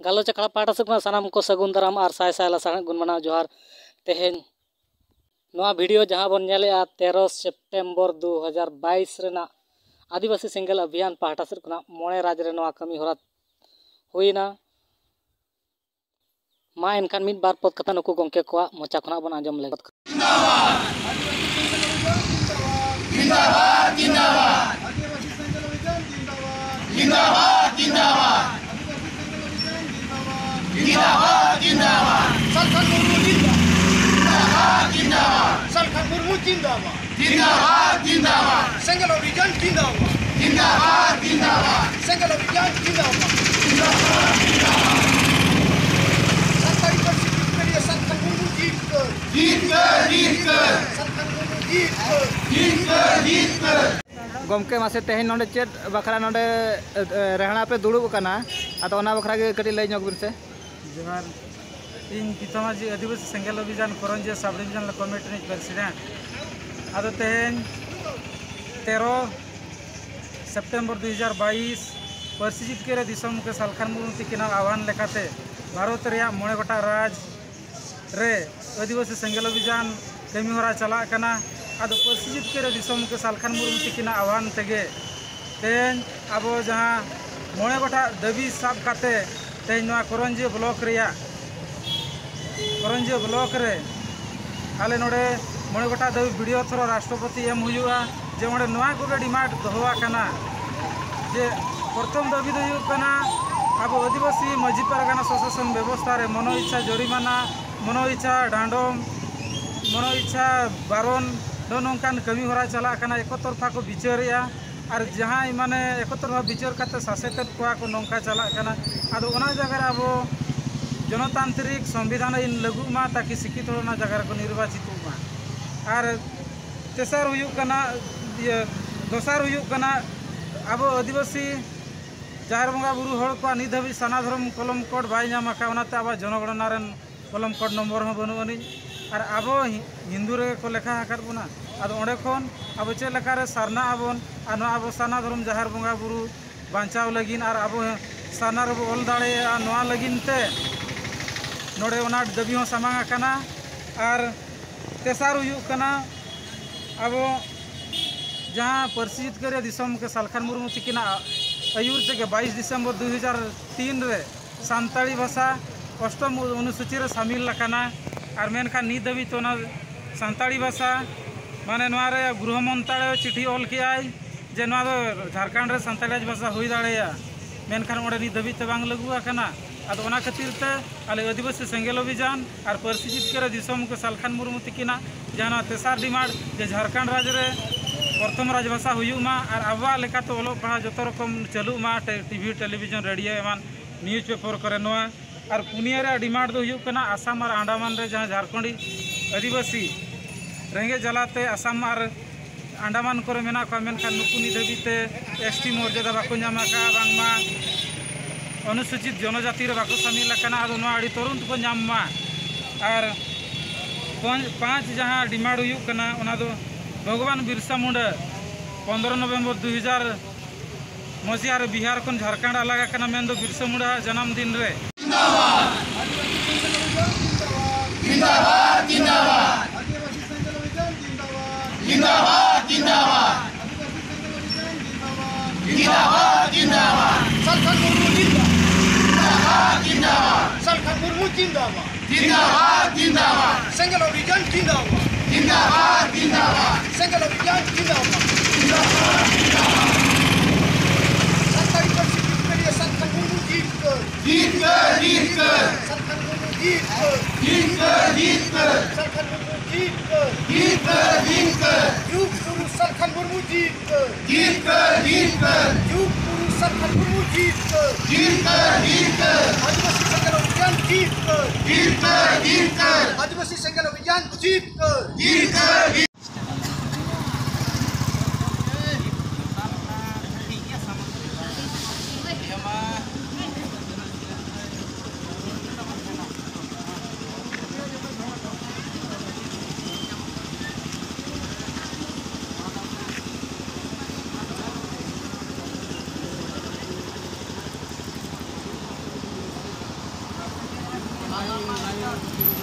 गालोच अखड़ा पाटा से सानाम को सगुन दाराम और साय साय लासाण गुण मना जोहार। तेहेन नोआ वीडियो जहां बन नेले 13 सितंबर 2022 रेना आदिवासी सेंगल अभियान पाटा से मोड़े राज रे नोआ कमी होरा हुईना। मा एनखान मिद बार पद कथा नुकु गंके को मोचा खना बन आंजम ले। जिंदाबाद जिंदाबाद जिंदाबाद जिंदाबाद जिंदाबाद जिंदाबाद Salkan Murmu जिंदाबाद जिंदाबाद Salkan Murmu जिंदाबाद जिंदाबाद जिंदाबाद Senggel Abidjan जिंदाबाद जिंदाबाद जिंदाबाद Senggel Abidjan जिंदाबाद जिंदाबाद जिंदाबाद सरकारी परिस्थिति के लिए Salkan Murmu जीत कर Salkan Murmu जीत कर गमके मासे तेहन नोडे चेत बखरा नोडे रहना पे दुड़ुब कना आतो ओना बखरा के कटी लई नोक बिन से जोहार इन पितामाजी आदिवासी सेंगल अभियान करंजे सब डिविजन कमिटी नि प्रेसिडेंट आदो तेहन 13 सितंबर 2022 पार्सी जितकेरे दिसम के सालखान मुर्मू तिकिना आह्वान लेखाते भारत रे मोड़े गोटा राज रे आदिवासी सेंगल अभियान कमी होरा चला कना आदो पार्सी जितकेरे दिसम के सालखान मुर्मू तिकिना आह्वान तेगे तेहन अब जहां मोड़े गोटा दाबी साब काते तेहन नोआ करंजे ब्लॉक रे आले नोडे मोड़े गोटा दाबी वीडियो थ्रो राष्ट्रपति एम हुआ जे ओंडे नोआ को डिमांड दोहवा कना जे प्रथम दाबी दो हुई कना अब आदिवासी मझी पारगाना प्रशासन व्यवस्था रे मनो इच्छा जरिमाना मनो इच्छा डांडम मनो इच्छा बारन दो नौकान कमी होरा चला कना एको तरफा को विचारिया और जहाँ माने एको तरफा विचार करते शासित को नौका चला कना आदो ओना जगह अब जनतांत्रिक संविधान इन लगू मा ताकि शिक्षित होना जगह को निर्वाचित मा और तेसर हुई कना दोसर हुई कना अब आदिवासी जार बंगा बुरु हड़ को नित धाबी साना धर्म कलम कोड बाय नाम का ओनाते अब जनगणना रेन कलम कोड नंबर हो बनु अनि और अब हिंदू रे को लेखा हकार बना आदो ओंडे खन अब चे लेखा रे सारना आबन और अब साना धर्म जार बंगा बुरु बांचाव लगिन और अब साना रे ऑल दाड़े नोआ लगिन ते नोडे ओना दाबी हो सामांग कना और तेसार हुई कना अब जहाँ पार्सी जितकेरे दिसम के सालखान मुर्मू तिकिना आयुर तेगे 22 दिसंबर 2003 रे सानताड़ी भाषा अष्टम अनुसूची रे शामिल लकाना और मेनखान नित धाबी तो सानताड़ी भाषा माने नोआ रे गृह मंत्रालय चिठी ऑल के आय जे नोआ दो झारखंड रे सानताड़ी भाषा हुई दाड़ेया मेनखान ओंडे नित धाबी ते बांग लगुआ कना आदो ओना खातिर ते आले आदिवासी सेंगल अभियान और पार्सी जितकेरे दिसम के सालखान मुर्मू तिकिना जहाँ तेसार डिमांड जे झारखंड राज्य रे प्रथम राजभाषा हुआ और आबा लेका तो ओलो पढ़ा जो रकम चालू मा टीवी टेलीविजन रेडियो एमान न्यूज पेपर करे नोआ और पुनिया रे डिमांड दो हुई कना आसाम और अंडमान रे जहाँ झारखंडी आदिवासी रेंगे जलाते आसाम और अंडमान करे मेना को मेनखान नुकु नित धाबीते एसटी मर्यादा बाको नामा का बांगमा अनुसूचित जनजाति रे बाको शामिल कना आदो नोआ आड़ी तुरंत को नामा और 5 जहाँ डिमांड हुई कना ओना दो भगवान बिरसा मुंडा 15 नवंबर 2000 मसीहा रे बिहार खन झारखंड अलग कना मेन दो बिरसा मुंडा जन्मदिन रे जिंदाबाद जिंदाबाद जिंदाबाद जिंदाबाद जिंदाबाद जिंदाबाद Salkan Murmu जिंदाबाद जिंदाबाद Salkan Murmu जिंदाबाद जिंदाबाद जिंदाबाद Senggel Abidjan जिंदाबाद जिंदाबाद जिंदाबाद Senggel Abidjan जिंदाबाद जिंदाबाद जिंदाबाद सरकारी परिस्थिति के लिए Salkan Murmu जीत कर Salkan Murmu जीत कर Salkan Murmu जीत कर युग पुरुष Salkan Murmu जीत कर युग पुरुष Salkan Murmu जीत कर आदिवासी सेंगल अभियान जीत कर आदिवासी सेंगल अभियान जीत कर ᱟᱹᱭᱩᱨ